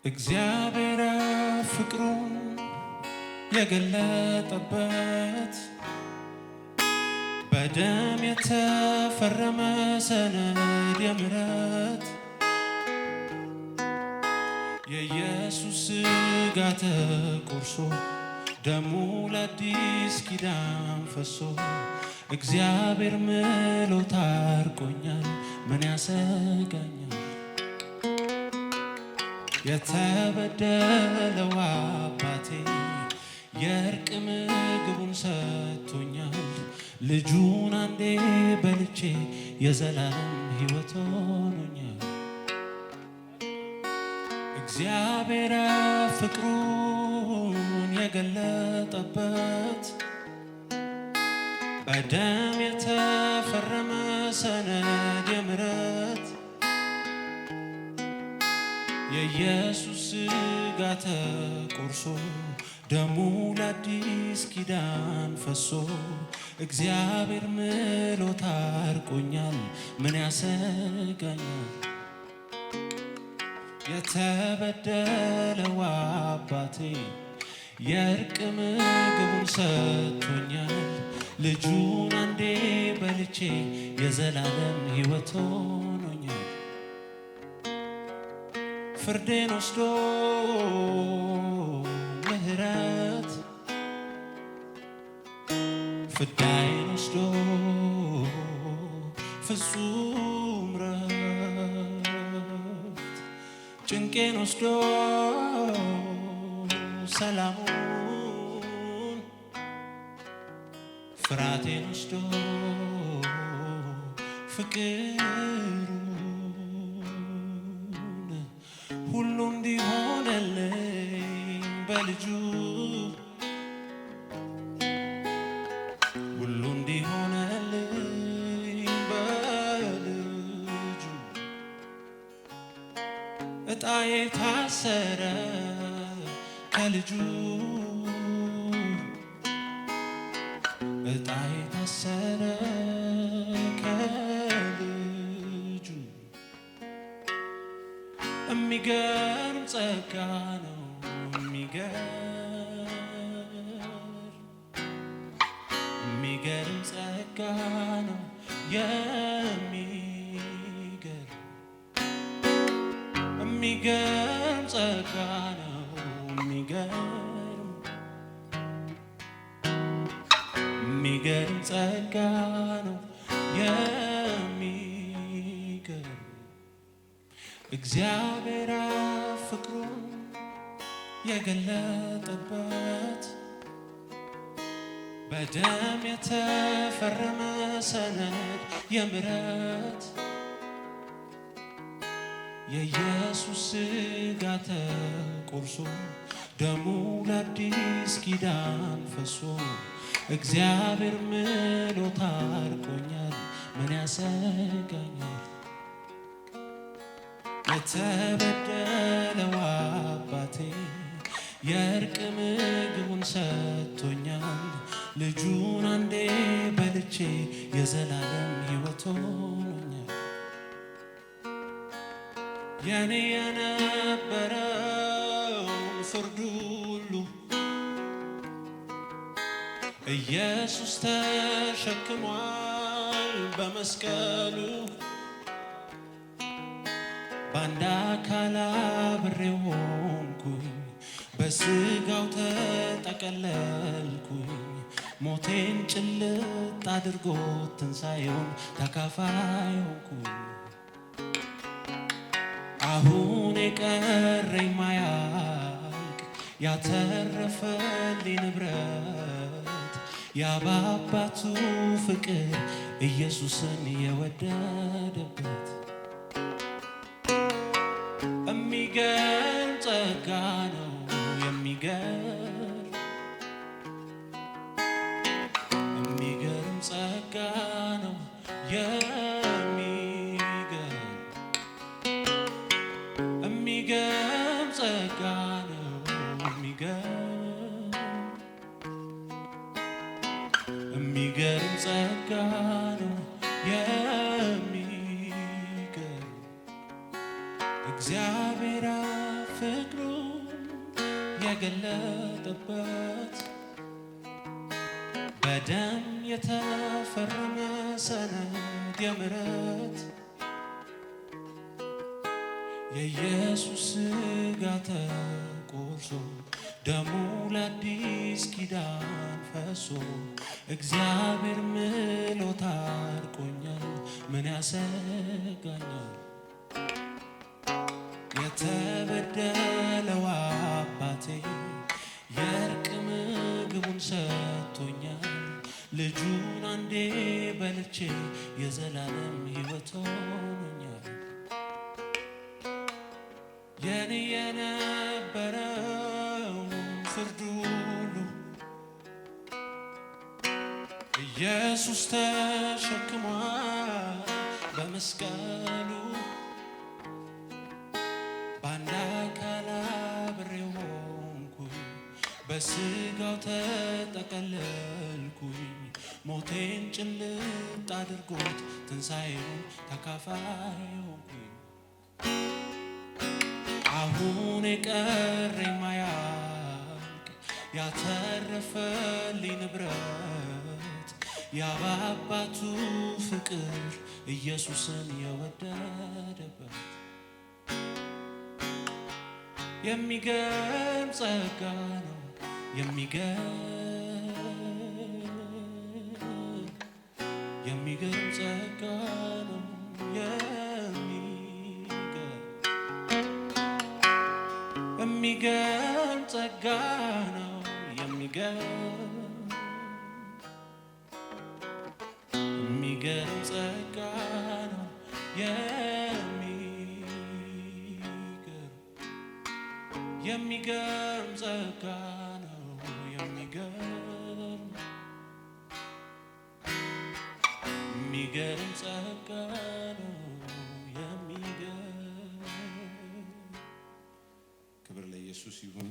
እግዚአብሔር ፍቅሩን የገለጠበት በደም የተፈረመ ሰነድ የምሕረት የኢየሱስ ሥጋ ተቆርሶ ደሙ ለአዲስ ኪዳን ፈሶ እግዚአብሔር ምሎ ታርቆኛል፣ ምን ያሰጋኛል? የተበደለው አባቴ የእርቅ ምግቡን ሰጥቶኛል። ልጁን አንዴ በልቼ የዘላለም ሕይወት ሆኖኛል። እግዚአብሔር ፍቅሩን የገለጠበት በደም የተፈረመ ሰነድ የምሕረት የኢየሱስ ሥጋ ተቆርሶ ደሙ ለአዲስ ኪዳን ፈሶ እግዚአብሔር ምሎ ታርቆኛል፣ ምን ያሰጋኛል? የተበደለው አባቴ የእርቅ ምግቡን ሰጥቶኛል። ልጁን አንዴ በልቼ የዘላለም ሕይወት ሆኖኛል። ፍርዴን ወስዶ ምሕረት ፍዳዬን ወስዶ ፍጹም ረፍት ጭንቄን ወስዶ ሰላሙን ፍርሃቴን ወስዶ ፍቅሩን ሁሉ እንዲሆነልኝ በልጁ ሁሉ እንዲሆነልኝ በልጁ ዕጣዬ ታሰረ ከልጁ ዕጣዬ ታሰረ ከልጁ የሚገርም ጸጋ ነው የሚገርም ጸጋ ነው የሚገርም ጸጋ ነው የሚገርም ጸጋ ነው የሚገርም እግዚአብሔር ፍቅሩን የገለጠበት በደም የተፈረመ ሰነድ የምሕረት የኢየሱስ ሥጋ ተቆርሶ ደሙ ለአዲስ ኪዳን ፈሶ እግዚአብሔር ምሎ ታርቆኛል፣ ምን ያሰጋኛል? የተበደለው አባቴ የእርቅ ምግቡን ሰጥቶኛል። ልጁን አንዴ በልቼ የዘላለም ሕይወት ሆኖኛል። የኔ የነበረውን ፍርድ ሁሉ ኢየሱስ ተሸክሟል በመስቀሉ በአንድ አካል አብሬው ሆንኩኝ፣ በሥጋው ተጠቀለልኩኝ። ሞቴን ጭልጥ አድርጎ ትንሣኤውን ተካፋይ ሆንኩኝ። አሁን የቀረኝ ማያልቅ ያተረፈልኝ ንብረት የአባቱ ፍቅር ኢየሱስን የወደደበት የሚገርም ጸጋ ነው የሚገርም ጸጋ ነው የሚገርም ጸጋ ነው የሚገርም ጸጋ ነው የሚገርም እግዚአብሔር ፍቅሩ የገለጠበት በደም የተፈረመ ሰነድ የምሕረት የኢየሱስ ሥጋ ተቆርሶ ደሙ ለአዲስ ኪዳን ፈሶ እግዚአብሔር ምሎ ታርቆኛል። ምን ያሰጋኛል? የተበደለው አባቴ የእርቅ ምግቡን ሰጥቶኛል። ልጁን አንዴ በልቼ የዘላለም ሕይወት ሆኖኛል። የኔ የነበረው ፍርድ ሁሉ ኢየሱስ ተሸክሟል በመስቀሉ። በአንድ አካል አብሬው ሆንኩኝ፣ በሥጋው ተጠቀለልኩኝ። ሞቴን ጭልጥ አድርጎት ትንሣኤውን ተካፋይ ሆንኩኝ። አሁን የቀረኝ ማያልቅ ያተረፈልኝ ንብረት የአባቱ ፍቅር ኢየሱስን የወደደበት የሚገርም ጸጋ ነው። የሚገርም ጸጋ ነው። የሚገርም ጸጋ ነው። የሚገርም ጸጋ ነው። የሚገርም ጸጋ ነው። የሚገርም ጸጋ ነው። ክብር ለኢየሱስ ይሁን።